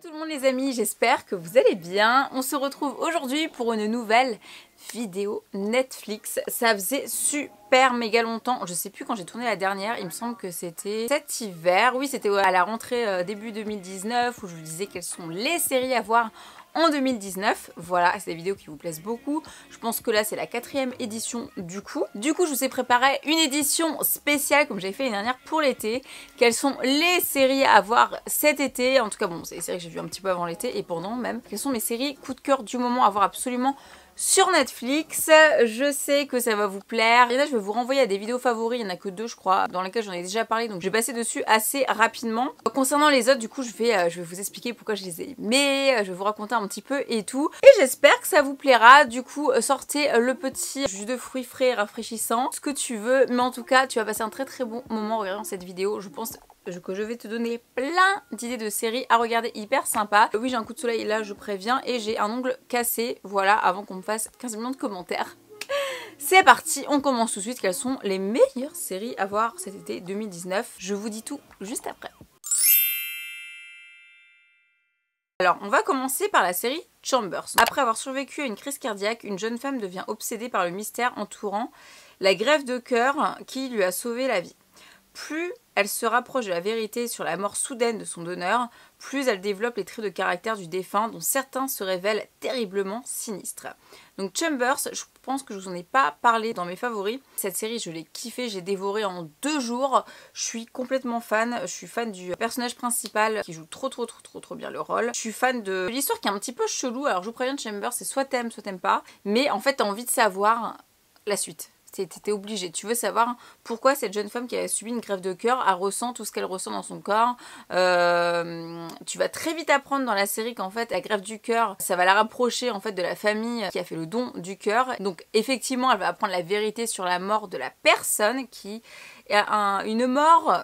tout le monde les amis, j'espère que vous allez bien. On se retrouve aujourd'hui pour une nouvelle vidéo Netflix. Ça faisait super méga longtemps, je sais plus quand j'ai tourné la dernière, il me semble que c'était cet hiver. Oui, c'était à la rentrée début 2019 où je vous disais quelles sont les séries à voir en 2019. Voilà, c'est des vidéos qui vous plaisent beaucoup. Je pense que là c'est la 4e édition du coup. Du coup je vous ai préparé une édition spéciale comme j'avais fait l'année dernière pour l'été. Quelles sont les séries à voir cet été? En tout cas bon, c'est des séries que j'ai vues un petit peu avant l'été et pendant même. Quelles sont mes séries coup de cœur du moment à voir absolument sur Netflix? Je sais que ça va vous plaire. Et là je vais vous renvoyer à des vidéos favoris, il n'y en a que 2 je crois, dans lesquelles j'en ai déjà parlé, donc je vais passer dessus assez rapidement. Concernant les autres, du coup je vais vous expliquer pourquoi je les ai aimés, je vais vous raconter un petit peu et tout. Et j'espère que ça vous plaira. Du coup sortez le petit jus de fruits frais rafraîchissant, ce que tu veux, mais en tout cas tu vas passer un très bon moment en regardant cette vidéo. Je pense que je vais te donner plein d'idées de séries à regarder hyper sympa. Oui, j'ai un coup de soleil là, je préviens, et j'ai un ongle cassé, voilà, avant qu'on me fasse 15 millions de commentaires. C'est parti, on commence tout de suite. Quelles sont les meilleures séries à voir cet été 2019? Je vous dis tout juste après. Alors, on va commencer par la série Chambers. Après avoir survécu à une crise cardiaque, une jeune femme devient obsédée par le mystère entourant la greffe de cœur qui lui a sauvé la vie. Plus elle se rapproche de la vérité sur la mort soudaine de son donneur, plus elle développe les traits de caractère du défunt dont certains se révèlent terriblement sinistres. Donc Chambers, je pense que je vous en ai pas parlé dans mes favoris. Cette série, je l'ai kiffée, j'ai dévoré en 2 jours. Je suis complètement fan. Je suis fan du personnage principal qui joue trop bien le rôle. Je suis fan de l'histoire qui est un petit peu chelou. Alors je vous préviens, Chambers, c'est soit t'aimes pas. Mais en fait, t'as envie de savoir la suite. T'es obligé, tu veux savoir pourquoi cette jeune femme qui a subi une greffe de cœur ressent tout ce qu'elle ressent dans son corps. Tu vas très vite apprendre dans la série qu'en fait la greffe du cœur, ça va la rapprocher en fait de la famille qui a fait le don du cœur. Donc effectivement elle va apprendre la vérité sur la mort de la personne qui a une mort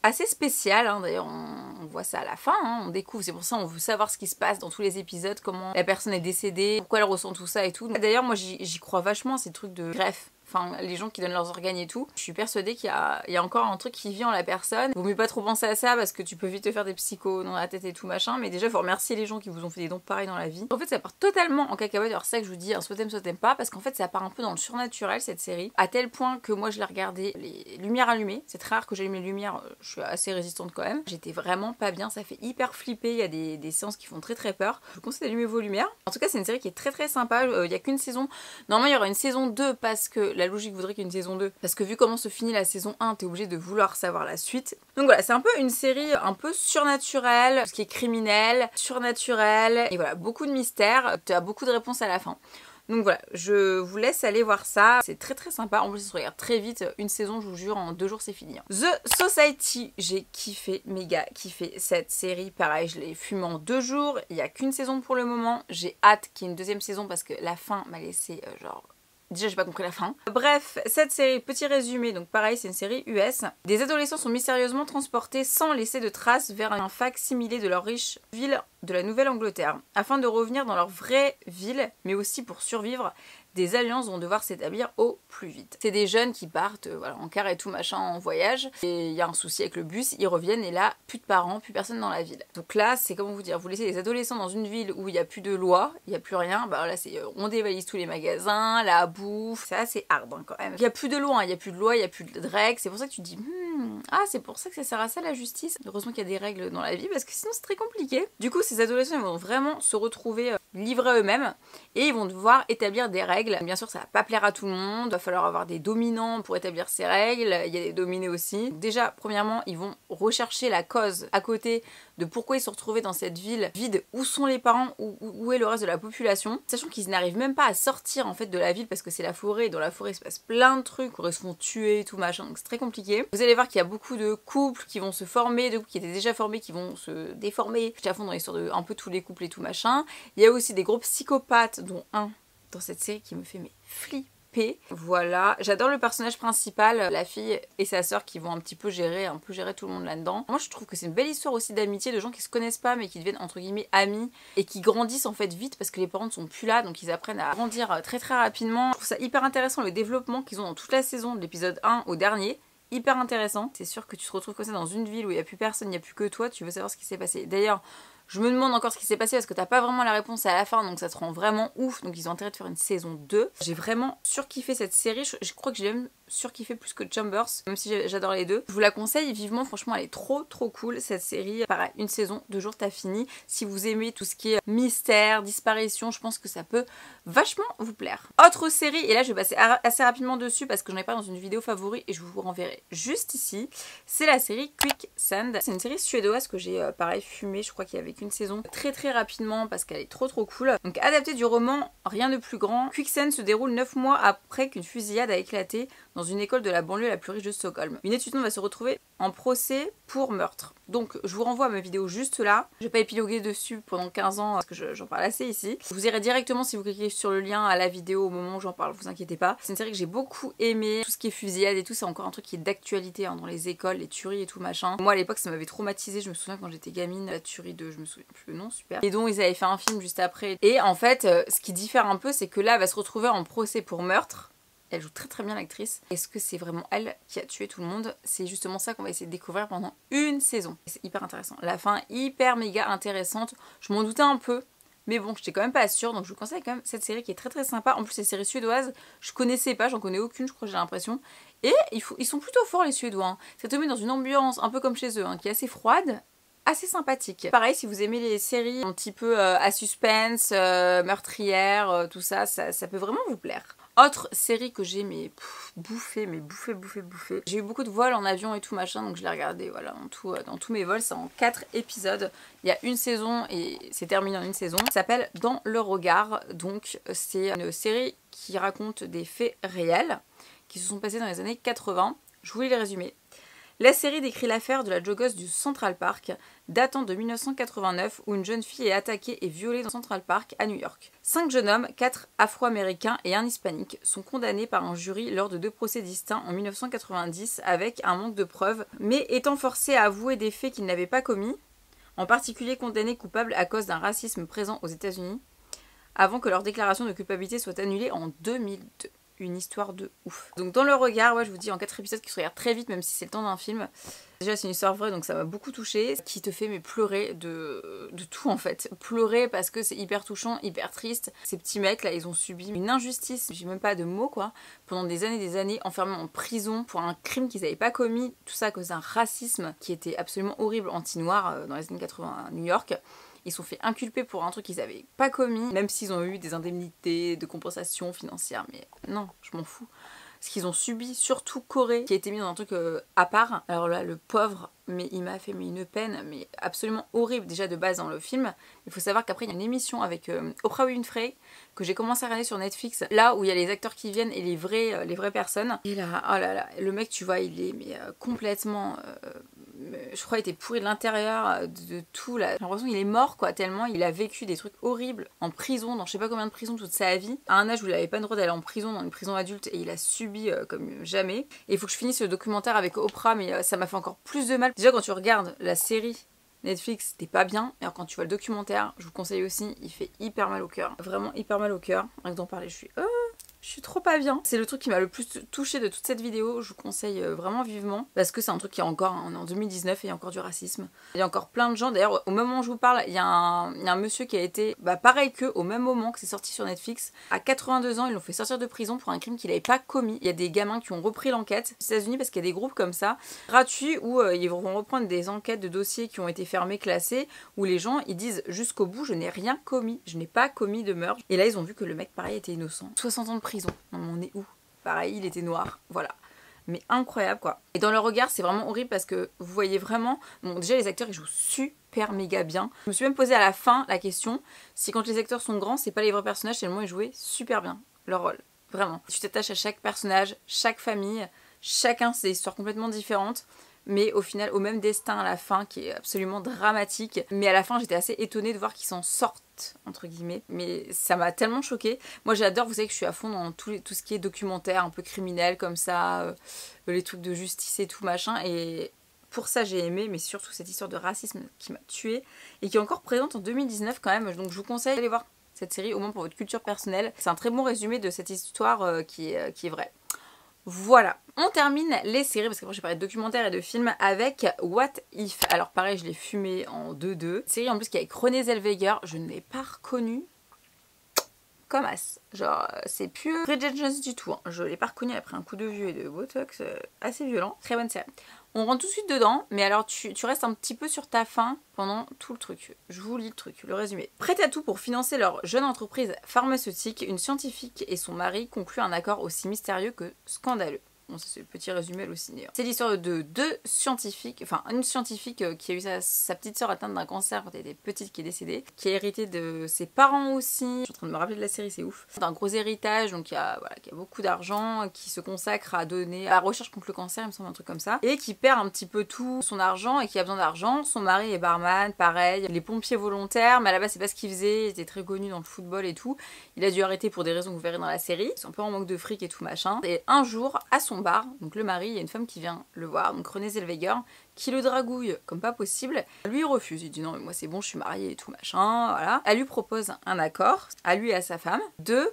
assez spéciale, hein. D'ailleurs on voit ça à la fin, hein. On découvre, c'est pour ça on veut savoir ce qui se passe dans tous les épisodes, comment la personne est décédée, pourquoi elle ressent tout ça et tout. D'ailleurs moi j'y crois vachement à ces trucs de greffe. Enfin, les gens qui donnent leurs organes et tout. Je suis persuadée qu'il y a encore un truc qui vit en la personne. Vaut mieux pas trop penser à ça parce que tu peux vite te faire des psychos dans la tête et tout machin. Mais déjà, il faut remercier les gens qui vous ont fait des dons pareils dans la vie. En fait, ça part totalement en cacahuète. Alors, c'est ça que je vous dis, hein, soit t'aimes pas. Parce qu'en fait, ça part un peu dans le surnaturel cette série. À tel point que moi, je l'ai regardée les lumières allumées. C'est très rare que j'allume les lumières. Je suis assez résistante quand même. J'étais vraiment pas bien. Ça fait hyper flipper. Il y a des séances qui font très peur. Je vous conseille d'allumer vos lumières. En tout cas, c'est une série qui est très sympa. Il y a qu'une saison. Normalement, il y aura une saison 2 parce que la logique voudrait qu'il y ait une saison 2, parce que vu comment se finit la saison 1, t'es obligé de vouloir savoir la suite. Donc voilà, c'est un peu une série un peu surnaturelle, ce qui est criminel, surnaturel, et voilà, beaucoup de mystères, tu as beaucoup de réponses à la fin. Donc voilà, je vous laisse aller voir ça, c'est très sympa, en plus ça se regarde très vite, une saison je vous jure, en 2 jours c'est fini. The Society, j'ai kiffé, méga kiffé cette série, pareil je l'ai fumé en 2 jours, il n'y a qu'une saison pour le moment, j'ai hâte qu'il y ait une 2e saison parce que la fin m'a laissé genre... Déjà, j'ai pas compris la fin. Bref, cette série, petit résumé, donc pareil, c'est une série US. Des adolescents sont mystérieusement transportés sans laisser de traces vers un fac-similé de leur riche ville de la Nouvelle-Angleterre. Afin de revenir dans leur vraie ville, mais aussi pour survivre, des alliances vont devoir s'établir au plus vite. C'est des jeunes qui partent voilà, en car et tout machin en voyage, et il y a un souci avec le bus, ils reviennent et là, plus de parents, plus personne dans la ville. Donc là, c'est comment vous dire, vous laissez des adolescents dans une ville où il n'y a plus de loi, il n'y a plus rien, bah là c'est on dévalise tous les magasins, la bouffe, c'est assez hard hein, quand même. Il n'y a plus de loi, il n'y a plus de loi, il n'y a plus de règles, c'est pour ça que tu te dis, ah c'est pour ça que ça sert à ça la justice. Heureusement qu'il y a des règles dans la vie parce que sinon c'est très compliqué. Du coup, ces adolescents ils vont vraiment se retrouver livrés à eux-mêmes et ils vont devoir établir des règles. Bien sûr ça va pas plaire à tout le monde, il va falloir avoir des dominants pour établir ces règles, il y a des dominés aussi. Déjà premièrement ils vont rechercher la cause à côté de pourquoi ils se sont retrouvés dans cette ville vide, où sont les parents, où est le reste de la population, sachant qu'ils n'arrivent même pas à sortir en fait de la ville parce que c'est la forêt et dans la forêt il se passe plein de trucs où ils se font tuer et tout machin, donc c'est très compliqué. Vous allez voir qu'il y a beaucoup de couples qui vont se former, de couples qui étaient déjà formés qui vont se déformer. J'étais à fond dans l'histoire de un peu tous les couples et tout machin. Il y a aussi des gros psychopathes dont un dans cette série qui me fait flipper. Voilà, j'adore le personnage principal, la fille et sa sœur qui vont un petit peu gérer tout le monde là-dedans. Moi je trouve que c'est une belle histoire aussi d'amitié, de gens qui se connaissent pas mais qui deviennent entre guillemets amis et qui grandissent en fait vite parce que les parents ne sont plus là, donc ils apprennent à grandir très rapidement. Je trouve ça hyper intéressant le développement qu'ils ont dans toute la saison, de l'épisode 1 au dernier. Hyper intéressant. C'est sûr que tu te retrouves comme ça dans une ville où il n'y a plus personne, il n'y a plus que toi, tu veux savoir ce qui s'est passé. D'ailleurs, Je me demande encore ce qui s'est passé parce que t'as pas vraiment la réponse à la fin, donc ça te rend vraiment ouf. Donc ils ont intérêt de faire une saison 2. J'ai vraiment surkiffé cette série. Je crois que j'ai même surkiffé plus que Chambers, même si j'adore les deux. Je vous la conseille vivement, franchement elle est trop cool cette série. Pareil, une saison, 2 jours t'as fini. Si vous aimez tout ce qui est mystère, disparition, je pense que ça peut vachement vous plaire. Autre série, et là je vais passer assez rapidement dessus parce que j'en ai pas dans une vidéo favori et je vous renverrai juste ici. C'est la série Quicksand. C'est une série suédoise que j'ai pareil fumée, je crois qu'il y avait qu'une saison, très rapidement parce qu'elle est trop cool. Donc adapté du roman Rien de plus grand, Quicksand se déroule 9 mois après qu'une fusillade a éclaté dans une école de la banlieue la plus riche de Stockholm. Une étudiante va se retrouver en procès pour meurtre. Donc je vous renvoie à ma vidéo juste là. Je vais pas épiloguer dessus pendant 15 ans parce que j'en parle assez ici. Vous irez directement si vous cliquez sur le lien à la vidéo au moment où j'en parle, vous inquiétez pas. C'est une série que j'ai beaucoup aimé. Tout ce qui est fusillade et tout, c'est encore un truc qui est d'actualité dans les écoles, les tueries et tout machin. Moi à l'époque ça m'avait traumatisé. Je me souviens quand j'étais gamine, la tuerie de, je me souviens plus le nom, super. Et donc ils avaient fait un film juste après. Et en fait, ce qui diffère un peu, c'est que là elle va se retrouver en procès pour meurtre. Elle joue très bien l'actrice. Est-ce que c'est vraiment elle qui a tué tout le monde? C'est justement ça qu'on va essayer de découvrir pendant une saison. C'est hyper intéressant. La fin hyper méga intéressante. Je m'en doutais un peu, mais bon, j'étais quand même pas sûre. Donc je vous conseille quand même cette série qui est très sympa. En plus, ces séries suédoises, je connaissais pas, j'en connais aucune, je crois, j'ai l'impression. Et ils sont plutôt forts les Suédois. Hein. Ça te met dans une ambiance un peu comme chez eux, hein, qui est assez froide. Assez sympathique. Pareil, si vous aimez les séries un petit peu à suspense, meurtrière, tout ça, ça peut vraiment vous plaire. Autre série que j'ai bouffé. J'ai eu beaucoup de vols en avion et tout machin, donc je l'ai regardé voilà, dans tous mes vols. C'est en 4 épisodes. Il y a une saison et c'est terminé en une saison. Ça s'appelle Dans le regard. Donc c'est une série qui raconte des faits réels qui se sont passés dans les années 80. Je voulais les résumer. La série décrit l'affaire de la joggeuse du Central Park, datant de 1989, où une jeune fille est attaquée et violée dans Central Park à New York. 5 jeunes hommes, 4 afro-américains et un hispanique, sont condamnés par un jury lors de 2 procès distincts en 1990 avec un manque de preuves, mais étant forcés à avouer des faits qu'ils n'avaient pas commis, en particulier condamnés coupables à cause d'un racisme présent aux États-Unis, avant que leur déclaration de culpabilité soit annulée en 2002. Une histoire de ouf. Donc dans le regard, ouais, je vous dis en 4 épisodes qui se regardent très vite même si c'est le temps d'un film. Déjà c'est une histoire vraie donc ça m'a beaucoup touchée. Qui te fait pleurer de tout en fait. Pleurer parce que c'est hyper touchant, hyper triste. Ces petits mecs là ils ont subi une injustice, j'ai même pas de mots quoi. Pendant des années enfermés en prison pour un crime qu'ils n'avaient pas commis. Tout ça à cause d'un racisme qui était absolument horrible anti-noir dans les années 80 à New York. Ils sont fait inculper pour un truc qu'ils n'avaient pas commis, même s'ils ont eu des indemnités de compensation financière. Mais non, je m'en fous. Ce qu'ils ont subi, surtout Corée, qui a été mis dans un truc à part. Alors là, le pauvre, mais il m'a fait une peine, mais absolument horrible déjà de base dans le film. Il faut savoir qu'après, il y a une émission avec Oprah Winfrey, que j'ai commencé à regarder sur Netflix, là où il y a les acteurs qui viennent et les vraies personnes. Et là, oh là là, le mec, tu vois, il est complètement... je crois qu'il était pourri de l'intérieur, de tout là. J'ai l'impression qu'il est mort quoi, tellement il a vécu des trucs horribles en prison, dans je sais pas combien de prisons toute sa vie. À un âge où il avait pas le droit d'aller en prison, dans une prison adulte, et il a subi comme jamais. Et il faut que je finisse le documentaire avec Oprah, mais ça m'a fait encore plus de mal. Déjà quand tu regardes la série Netflix, c'était pas bien. Et alors quand tu vois le documentaire, je vous conseille aussi, il fait hyper mal au cœur. Vraiment hyper mal au cœur. Rien que d'en parler, je suis trop pas bien. C'est le truc qui m'a le plus touchée de toute cette vidéo. Je vous conseille vraiment vivement. Parce que c'est un truc qui est encore, on est en 2019 et il y a encore du racisme. Il y a encore plein de gens. D'ailleurs, au moment où je vous parle, il y a un monsieur qui a été, pareil qu'eux, au même moment que c'est sorti sur Netflix. À 82 ans, ils l'ont fait sortir de prison pour un crime qu'il n'avait pas commis. Il y a des gamins qui ont repris l'enquête aux États-Unis parce qu'il y a des groupes comme ça, gratuits, où ils vont reprendre des enquêtes de dossiers qui ont été fermés, classés, où les gens, ils disent jusqu'au bout, je n'ai rien commis. Je n'ai pas commis de meurtre. Et là, ils ont vu que le mec, pareil, était innocent. 60 ans de prison. Non, mais on est où? Pareil, il était noir, voilà. Mais incroyable quoi. Et dans le regard, c'est vraiment horrible parce que vous voyez vraiment... Bon, déjà les acteurs, ils jouent super méga bien. Je me suis même posé à la fin la question si quand les acteurs sont grands, c'est pas les vrais personnages, tellement ils jouaient super bien leur rôle. Vraiment. Tu t'attaches à chaque personnage, chaque famille, chacun c'est des histoires complètement différentes. Mais au final, au même destin à la fin, qui est absolument dramatique. Mais à la fin, j'étais assez étonnée de voir qu'ils s'en sortent, entre guillemets. Mais ça m'a tellement choquée. Moi, j'adore, vous savez que je suis à fond dans tout ce qui est documentaire, un peu criminel, comme ça, les trucs de justice et tout, machin. Et pour ça, j'ai aimé, mais surtout cette histoire de racisme qui m'a tuée. Et qui est encore présente en 2019 quand même. Donc je vous conseille d'aller voir cette série, au moins pour votre culture personnelle. C'est un très bon résumé de cette histoire qui est vraie. Voilà, on termine les séries, parce qu'après j'ai parlé de documentaires et de films, avec What If. Alors pareil, je l'ai fumé en 2-2. Série en plus qui est avec Renée Zellweger, je ne l'ai pas reconnue comme as. Genre, c'est plus Bridget Jones du tout. Hein. Je l'ai pas reconnue après un coup de vieux et de botox assez violent. Très bonne série. On rentre tout de suite dedans, mais alors tu restes un petit peu sur ta faim pendant tout le truc. Je vous lis le truc, le résumé. Prête à tout pour financer leur jeune entreprise pharmaceutique, une scientifique et son mari concluent un accord aussi mystérieux que scandaleux. Bon, ça c'est le petit résumé halluciné. C'est l'histoire de deux scientifiques, enfin une scientifique qui a eu sa petite sœur atteinte d'un cancer quand elle était petite qui est décédée, qui a hérité de ses parents aussi. Je suis en train de me rappeler de la série, c'est ouf. D'un gros héritage, donc qui a beaucoup d'argent, qui se consacre à donner à la recherche contre le cancer, il me semble un truc comme ça, et qui perd un petit peu tout son argent et qui a besoin d'argent. Son mari est barman, pareil, les pompiers volontaires, mais à la base c'est pas ce qu'il faisait, il était très connu dans le football et tout. Il a dû arrêter pour des raisons que vous verrez dans la série. Ils sont un peu en manque de fric et tout machin. Et un jour, à son bar, donc le mari, il y a une femme qui vient le voir, donc Renée Zellweger, qui le dragouille comme pas possible. Lui il refuse, il dit non mais moi c'est bon, je suis mariée et tout machin, voilà. Elle lui propose un accord, à lui et à sa femme,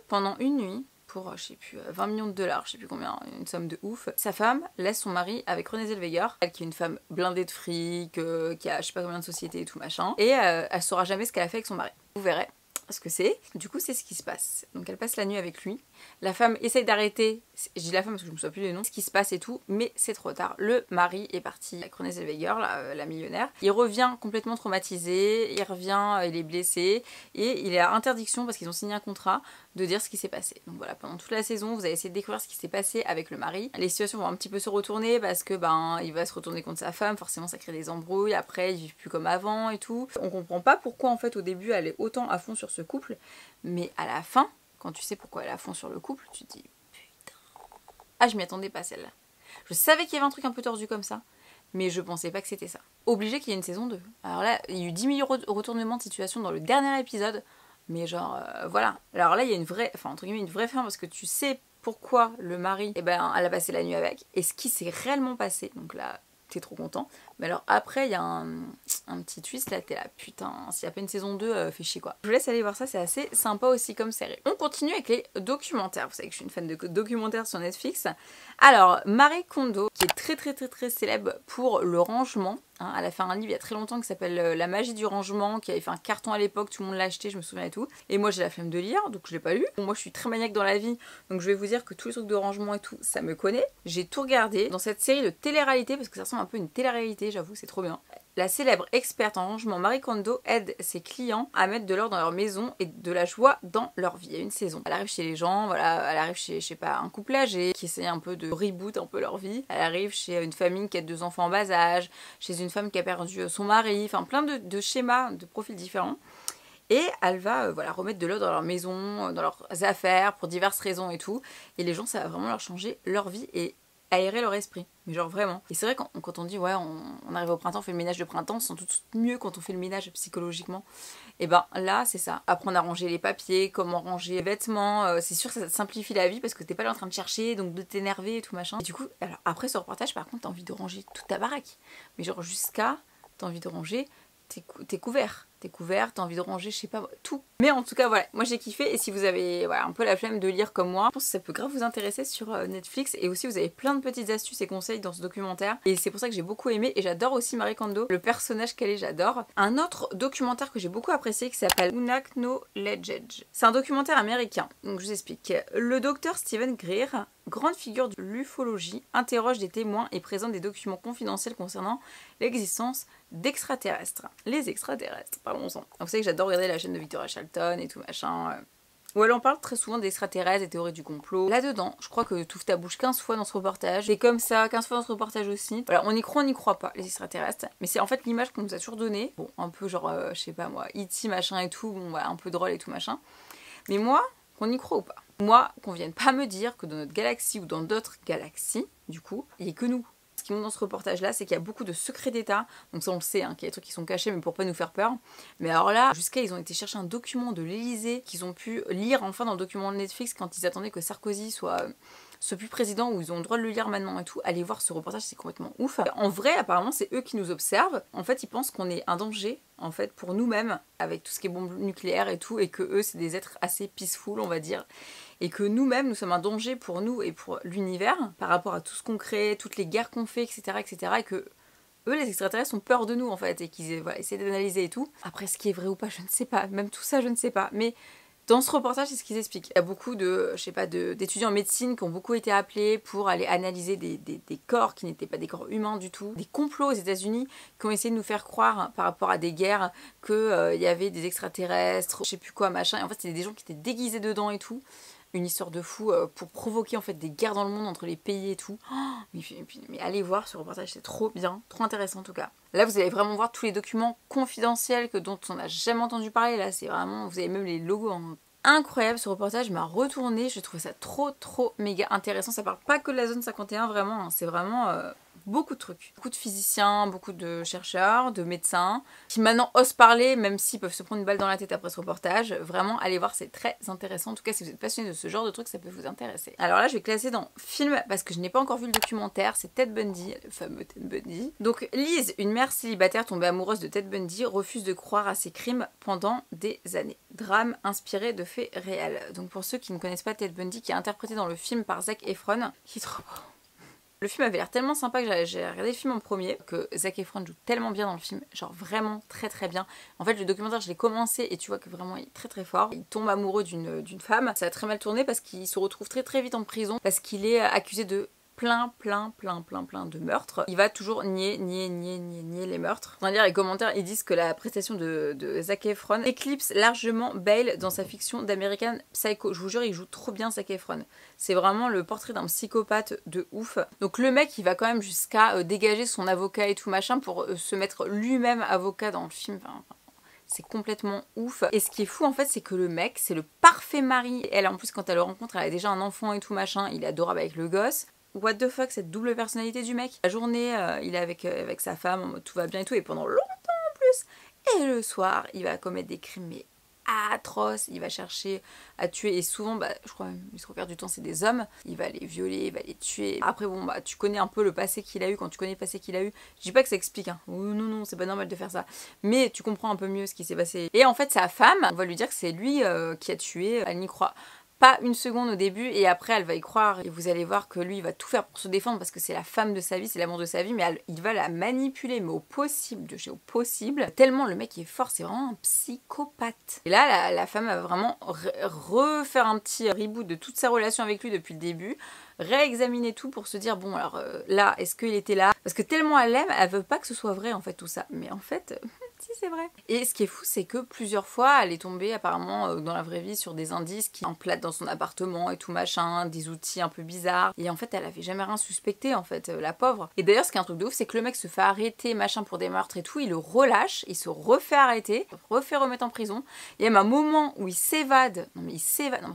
pendant une nuit, pour je sais plus 20 millions de dollars, je sais plus combien, une somme de ouf. Sa femme laisse son mari avec Renée Zellweger, elle qui est une femme blindée de fric, qui a je sais pas combien de sociétés et tout machin, et elle saura jamais ce qu'elle a fait avec son mari. Vous verrez ce que c'est. Du coup c'est ce qui se passe. Donc elle passe la nuit avec lui. La femme essaye d'arrêter, je dis la femme parce que je me souviens plus des noms, ce qui se passe et tout, mais c'est trop tard. Le mari est parti avec Renée Zellweger, la millionnaire. Il revient complètement traumatisé, il revient, il est blessé, et il est à interdiction parce qu'ils ont signé un contrat de dire ce qui s'est passé. Donc voilà, pendant toute la saison, vous allez essayer de découvrir ce qui s'est passé avec le mari. Les situations vont un petit peu se retourner parce que il va se retourner contre sa femme, forcément ça crée des embrouilles, après ils vivent plus comme avant et tout. On comprend pas pourquoi en fait au début elle est autant à fond sur ce couple, mais à la fin, quand tu sais pourquoi elle est à fond sur le couple, tu te dis putain. Ah, je m'y attendais pas celle-là. Je savais qu'il y avait un truc un peu tordu comme ça, mais je pensais pas que c'était ça. Obligé qu'il y ait une saison 2. Alors là, il y a eu 10 000 retournements de situation dans le dernier épisode, mais genre, voilà. Alors là, il y a une vraie, enfin entre guillemets, une vraie fin parce que tu sais pourquoi le mari, elle a passé la nuit avec, et ce qui s'est réellement passé. Donc là, t'es trop content. Mais alors après, il y a un petit twist, là, t'es là, putain, s'il n'y a pas une saison 2, fait chier quoi. Je vous laisse aller voir ça, c'est assez sympa aussi comme série. On continue avec les documentaires. Vous savez que je suis une fan de documentaires sur Netflix. Alors, Marie Kondo, qui est très célèbre pour le rangement. Hein, elle a fait un livre il y a très longtemps qui s'appelle La magie du rangement, qui avait fait un carton à l'époque, tout le monde l'a acheté, je me souviens et tout. Et moi j'ai la flemme de lire, donc je l'ai pas lu. Bon, moi je suis très maniaque dans la vie, donc je vais vous dire que tous les trucs de rangement et tout, ça me connaît. J'ai tout regardé dans cette série de télé-réalité, parce que ça ressemble un peu à une télé-réalité, j'avoue, c'est trop bien. La célèbre experte en rangement Marie Kondo aide ses clients à mettre de l'ordre dans leur maison et de la joie dans leur vie. Il y a une saison. Elle arrive chez les gens, voilà, elle arrive chez, je sais pas, un couple âgé qui essaie un peu de reboot un peu leur vie. Elle arrive chez une famille qui a 2 enfants en bas âge, chez une femme qui a perdu son mari, enfin plein de schémas, de profils différents. Et elle va remettre de l'ordre dans leur maison, dans leurs affaires, pour diverses raisons et tout. Et les gens, ça va vraiment leur changer leur vie et aérer leur esprit. Mais genre vraiment. Et c'est vrai quand on dit ouais on arrive au printemps, on fait le ménage de printemps, on se sent tout de suite mieux quand on fait le ménage psychologiquement. Et ben là c'est ça. Apprendre à ranger les papiers, comment ranger les vêtements, c'est sûr que ça te simplifie la vie parce que t'es pas là en train de chercher, donc de t'énerver et tout machin. Et du coup, alors après ce reportage par contre t'as envie de ranger toute ta baraque. Mais genre jusqu'à t'as envie de ranger tes couverts. T'es couvert, t'as envie de ranger, je sais pas, tout. Mais en tout cas, voilà, moi j'ai kiffé. Et si vous avez un peu la flemme de lire comme moi, je pense que ça peut grave vous intéresser sur Netflix. Et aussi, vous avez plein de petites astuces et conseils dans ce documentaire. Et c'est pour ça que j'ai beaucoup aimé. Et j'adore aussi Marie Kondo, le personnage qu'elle est, j'adore. Un autre documentaire que j'ai beaucoup apprécié qui s'appelle Unak no Legend. C'est un documentaire américain. Donc je vous explique. Le docteur Stephen Greer, grande figure de l'ufologie, interroge des témoins et présente des documents confidentiels concernant l'existence d'extraterrestres. Les extraterrestres, parlons-en. Vous savez que j'adore regarder la chaîne de Victoria Charlton et tout machin. Où elle en parle très souvent d'extraterrestres, des théories du complot. Là-dedans, je crois que tu ouvres ta bouche 15 fois dans ce reportage. C'est comme ça, 15 fois dans ce reportage aussi. Voilà, on y croit, on n'y croit pas, les extraterrestres. Mais c'est en fait l'image qu'on nous a toujours donnée. Bon, un peu genre, je sais pas moi, E.T. machin et tout, bon voilà, un peu drôle et tout machin. Mais moi, qu'on y croit ou pas. Moi, qu'on vienne pas me dire que dans notre galaxie ou dans d'autres galaxies, du coup, il n'y a que nous. Ce qui montre dans ce reportage-là, c'est qu'il y a beaucoup de secrets d'État. Donc ça, on le sait, hein, qu'il y a des trucs qui sont cachés, mais pour pas nous faire peur. Mais alors là, jusqu'à ils ont été chercher un document de l'Élysée qu'ils ont pu lire enfin dans le document de Netflix quand ils attendaient que Sarkozy soit plus président, où ils ont le droit de le lire maintenant et tout. Allez voir ce reportage, c'est complètement ouf. En vrai, apparemment, c'est eux qui nous observent. En fait, ils pensent qu'on est un danger, en fait, pour nous-mêmes, avec tout ce qui est bombes nucléaires et tout, et que eux, c'est des êtres assez peaceful, on va dire. et que nous-mêmes, nous sommes un danger pour nous et pour l'univers par rapport à tout ce qu'on crée, toutes les guerres qu'on fait, etc., etc., et que eux, les extraterrestres, ont peur de nous en fait, et qu'ils essaient d'analyser et tout. Après, ce qui est vrai ou pas, je ne sais pas. Même tout ça, je ne sais pas. Mais dans ce reportage, c'est ce qu'ils expliquent. Il y a beaucoup de, je sais pas, d'étudiants en médecine qui ont beaucoup été appelés pour aller analyser des corps qui n'étaient pas des corps humains du tout. Des complots aux États-Unis qui ont essayé de nous faire croire par rapport à des guerres qu'il y avait des extraterrestres, je sais plus quoi, machin. Et en fait, c'était des gens qui étaient déguisés dedans et tout. Une histoire de fou pour provoquer en fait des guerres dans le monde entre les pays et tout. Oh, mais allez voir ce reportage, c'est trop bien, trop intéressant en tout cas. Là vous allez vraiment voir tous les documents confidentiels dont on n'a jamais entendu parler. Là c'est vraiment, vous avez même les logos en... Incroyable, ce reportage m'a retourné, je trouvais ça trop méga intéressant. Ça parle pas que de la zone 51 vraiment, hein. C'est vraiment beaucoup de trucs. Beaucoup de physiciens, beaucoup de chercheurs, de médecins, qui maintenant osent parler, même s'ils peuvent se prendre une balle dans la tête après ce reportage. Vraiment, allez voir, c'est très intéressant. En tout cas, si vous êtes passionné de ce genre de trucs, ça peut vous intéresser. Alors là, je vais classer dans film, parce que je n'ai pas encore vu le documentaire, c'est Ted Bundy, le fameux Ted Bundy. Donc Liz, une mère célibataire tombée amoureuse de Ted Bundy, refuse de croire à ses crimes pendant des années. Drame inspiré de faits réels. Donc pour ceux qui ne connaissent pas Ted Bundy, qui est interprété dans le film par Zac Efron, qui est trop beau. Le film avait l'air tellement sympa que j'ai regardé le film en premier, que Zac Efron joue tellement bien dans le film, genre vraiment très bien. En fait le documentaire je l'ai commencé et tu vois que vraiment il est très fort. Il tombe amoureux d'une femme, ça a très mal tourné parce qu'il se retrouve très vite en prison, parce qu'il est accusé de plein de meurtres. Il va toujours nier les meurtres. Dans les commentaires, ils disent que la prestation de Zac Efron éclipse largement Bale dans sa fiction d'American Psycho. Je vous jure, il joue trop bien Zac Efron. C'est vraiment le portrait d'un psychopathe de ouf. Donc le mec, il va quand même jusqu'à dégager son avocat et tout machin pour se mettre lui-même avocat dans le film. Enfin, c'est complètement ouf. Et ce qui est fou en fait, c'est que le mec, c'est le parfait mari. Elle, en plus, quand elle le rencontre, elle a déjà un enfant et tout machin. Il est adorable avec le gosse. What the fuck, cette double personnalité du mec. La journée, il est avec sa femme, en mode tout va bien et tout, et pendant longtemps en plus. Et le soir, il va commettre des crimes mais atroces. Il va chercher à tuer, et souvent, je crois même, le trois quarts du temps, c'est des hommes. Il va les violer, il va les tuer. Après, bon, tu connais un peu le passé qu'il a eu. Quand tu connais le passé qu'il a eu, je dis pas que ça explique, hein. Non, c'est pas normal de faire ça. Mais tu comprends un peu mieux ce qui s'est passé. Et en fait, sa femme, on va lui dire que c'est lui qui a tué. Elle n'y croit pas une seconde au début, et après elle va y croire, et vous allez voir que lui il va tout faire pour se défendre parce que c'est la femme de sa vie, c'est l'amour de sa vie, mais il va la manipuler, mais au possible, de chez au possible, tellement le mec est fort, c'est vraiment un psychopathe. Et là la femme va vraiment refaire un petit reboot de toute sa relation avec lui depuis le début, réexaminer tout pour se dire bon alors là est-ce qu'il était là, parce que tellement elle l'aime, elle veut pas que ce soit vrai en fait tout ça, mais en fait si c'est vrai. Et ce qui est fou, c'est que plusieurs fois elle est tombée apparemment dans la vraie vie sur des indices qui emplâtent dans son appartement et tout machin, des outils un peu bizarres, et en fait elle avait jamais rien suspecté en fait, la pauvre. Et d'ailleurs ce qui est un truc de ouf, c'est que le mec se fait arrêter machin pour des meurtres et tout, il le relâche, il se refait arrêter, refait remettre en prison, et même un moment où il s'évade, non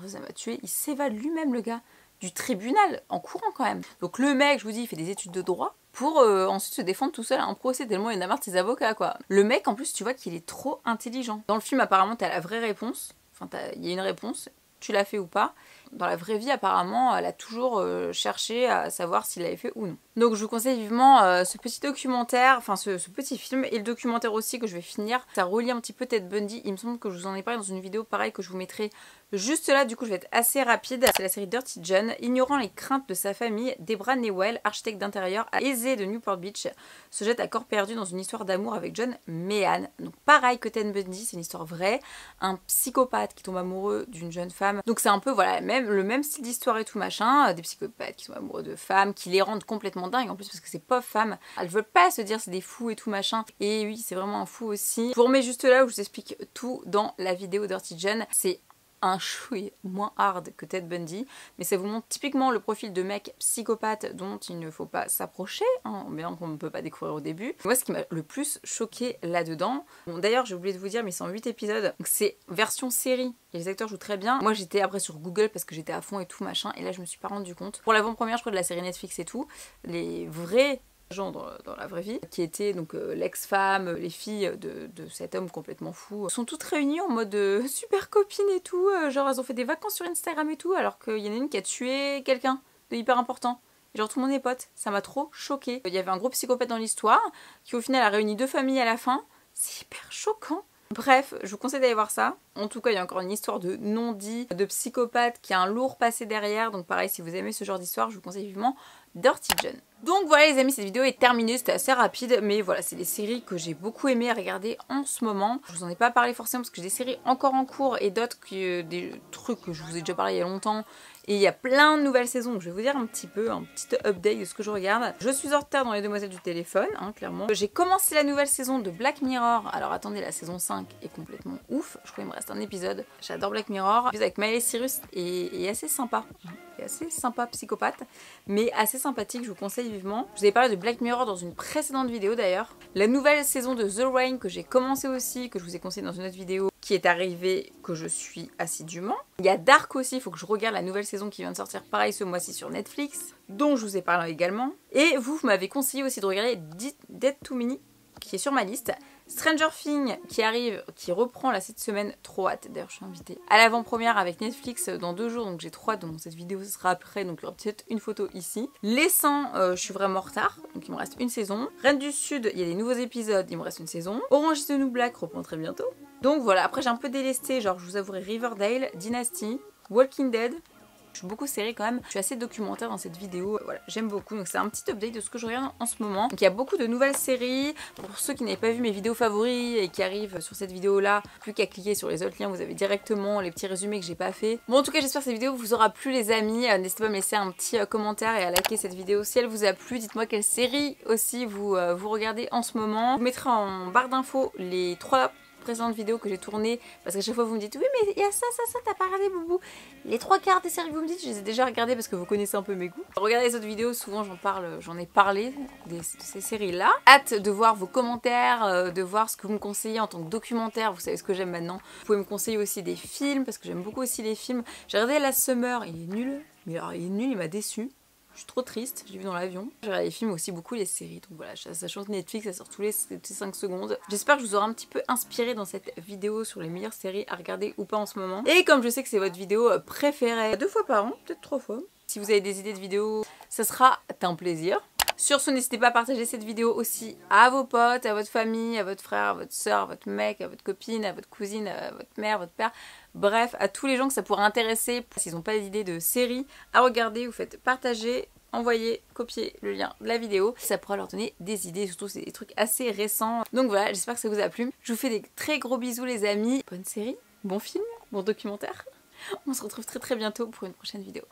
ça m'a tué, il s'évade lui-même le gars du tribunal en courant quand même. Donc le mec, je vous dis, il fait des études de droit pour ensuite se défendre tout seul à un procès, tellement il en a marre de ses avocats quoi. Le mec en plus tu vois qu'il est trop intelligent. Dans le film apparemment t'as la vraie réponse, enfin il y a une réponse, tu l'as fait ou pas. Dans la vraie vie apparemment elle a toujours cherché à savoir s'il l'avait fait ou non. Donc je vous conseille vivement ce petit documentaire, enfin ce petit film, et le documentaire aussi que je vais finir. Ça relie un petit peu Ted Bundy, il me semble que je vous en ai parlé dans une vidéo pareil que je vous mettrai juste là, du coup je vais être assez rapide. C'est la série Dirty John. Ignorant les craintes de sa famille, Debra Newell, architecte d'intérieur aisée de Newport Beach, se jette à corps perdu dans une histoire d'amour avec John Meehan. Donc pareil que Ted Bundy, c'est une histoire vraie. Un psychopathe qui tombe amoureux d'une jeune femme. Donc c'est un peu voilà le même style d'histoire et tout machin. Des psychopathes qui sont amoureux de femmes, qui les rendent complètement dingues en plus parce que ces pauvres femmes, elles veulent pas se dire c'est des fous et tout machin. Et oui, c'est vraiment un fou aussi. Je vous remets juste là où je vous explique tout dans la vidéo Dirty John. C'est un chouille moins hard que Ted Bundy, mais ça vous montre typiquement le profil de mec psychopathe dont il ne faut pas s'approcher, hein, bien qu'on ne peut pas découvrir au début. Moi, ce qui m'a le plus choqué là-dedans, bon d'ailleurs j'ai oublié de vous dire, mais c'est en 8 épisodes, donc c'est version série, et les acteurs jouent très bien. Moi j'étais après sur Google parce que j'étais à fond et tout machin, et là je me suis pas rendu compte. Pour l'avant-première je crois de la série Netflix et tout, les vrais gens dans la vraie vie, qui étaient donc l'ex-femme, les filles de cet homme complètement fou, sont toutes réunies en mode super copines et tout, genre elles ont fait des vacances sur Instagram et tout, alors qu'il y en a une qui a tué quelqu'un de hyper important. Et genre tout le monde est pote, ça m'a trop choquée. Il y avait un gros psychopathe dans l'histoire, qui au final a réuni deux familles à la fin, c'est hyper choquant. Bref, je vous conseille d'aller voir ça. En tout cas, il y a encore une histoire de non-dit, de psychopathe qui a un lourd passé derrière. Donc pareil, si vous aimez ce genre d'histoire, je vous conseille vivement Dirty John. Donc voilà les amis, cette vidéo est terminée, c'était assez rapide, mais voilà, c'est des séries que j'ai beaucoup aimé à regarder en ce moment. Je vous en ai pas parlé forcément parce que j'ai des séries encore en cours et d'autres, des trucs que je vous ai déjà parlé il y a longtemps. Et il y a plein de nouvelles saisons, donc je vais vous dire un petit update de ce que je regarde. Je suis en retard dans Les Demoiselles du téléphone, hein, clairement. J'ai commencé la nouvelle saison de Black Mirror. Alors attendez, la saison 5 est complètement ouf. Je crois qu'il me reste un épisode. J'adore Black Mirror. Avec Miley Cyrus est assez sympa. Et assez sympa, psychopathe, mais assez sympathique, je vous conseille vivement. Je vous avais parlé de Black Mirror dans une précédente vidéo d'ailleurs. La nouvelle saison de The Rain que j'ai commencé aussi, que je vous ai conseillé dans une autre vidéo, qui est arrivée, que je suis assidûment. Il y a Dark aussi, il faut que je regarde la nouvelle saison qui vient de sortir pareil ce mois-ci sur Netflix, dont je vous ai parlé également. Et vous m'avez conseillé aussi de regarder Dead to Me, qui est sur ma liste. Stranger Things qui arrive, qui reprend là cette semaine, trop hâte. D'ailleurs je suis invitée à l'avant-première avec Netflix dans 2 jours, donc j'ai trop hâte, donc cette vidéo sera après, donc il y aura peut-être une photo ici. Les 100, je suis vraiment en retard, donc il me reste une saison. Reine du Sud, il y a des nouveaux épisodes, il me reste une saison. Orange is the New Black reprend très bientôt. Donc voilà, après j'ai un peu délesté, genre je vous avouerai Riverdale, Dynasty, Walking Dead. Je suis beaucoup série quand même, je suis assez documentaire dans cette vidéo, voilà, j'aime beaucoup, donc c'est un petit update de ce que je regarde en ce moment. Donc il y a beaucoup de nouvelles séries, pour ceux qui n'avaient pas vu mes vidéos favoris et qui arrivent sur cette vidéo là, plus qu'à cliquer sur les autres liens, vous avez directement les petits résumés que j'ai pas fait. Bon en tout cas j'espère que cette vidéo vous aura plu les amis, n'hésitez pas à me laisser un petit commentaire et à liker cette vidéo si elle vous a plu, dites-moi quelle série aussi vous regardez en ce moment. Je vous mettrai en barre d'infos les 3 précédentes vidéos que j'ai tournées, parce qu'à chaque fois vous me dites oui mais il y a ça, t'as pas regardé Boubou. Les 3/4 des séries que vous me dites, je les ai déjà regardées parce que vous connaissez un peu mes goûts. Regardez les autres vidéos, souvent j'en ai parlé de ces séries là. Hâte de voir vos commentaires, de voir ce que vous me conseillez en tant que documentaire, vous savez ce que j'aime maintenant. Vous pouvez me conseiller aussi des films, parce que j'aime beaucoup aussi les films. J'ai regardé Last Summer, il est nul, mais alors il est nul, il m'a déçu. Je suis trop triste, j'ai vu dans l'avion. Je regarde les films aussi beaucoup les séries, donc voilà, ça change Netflix, ça sort tous les 5 secondes. J'espère que je vous aurai un petit peu inspiré dans cette vidéo sur les meilleures séries à regarder ou pas en ce moment. Et comme je sais que c'est votre vidéo préférée, 2 fois par an, peut-être 3 fois. Si vous avez des idées de vidéos, ça sera un plaisir. Sur ce, n'hésitez pas à partager cette vidéo aussi à vos potes, à votre famille, à votre frère, à votre soeur, à votre mec, à votre copine, à votre cousine, à votre mère, votre père. Bref, à tous les gens que ça pourrait intéresser, s'ils n'ont pas d'idée de série à regarder, vous faites partager, envoyer, copier le lien de la vidéo. Ça pourra leur donner des idées, surtout c'est des trucs assez récents. Donc voilà, j'espère que ça vous a plu. Je vous fais des très gros bisous les amis. Bonne série, bon film, bon documentaire. On se retrouve très bientôt pour une prochaine vidéo.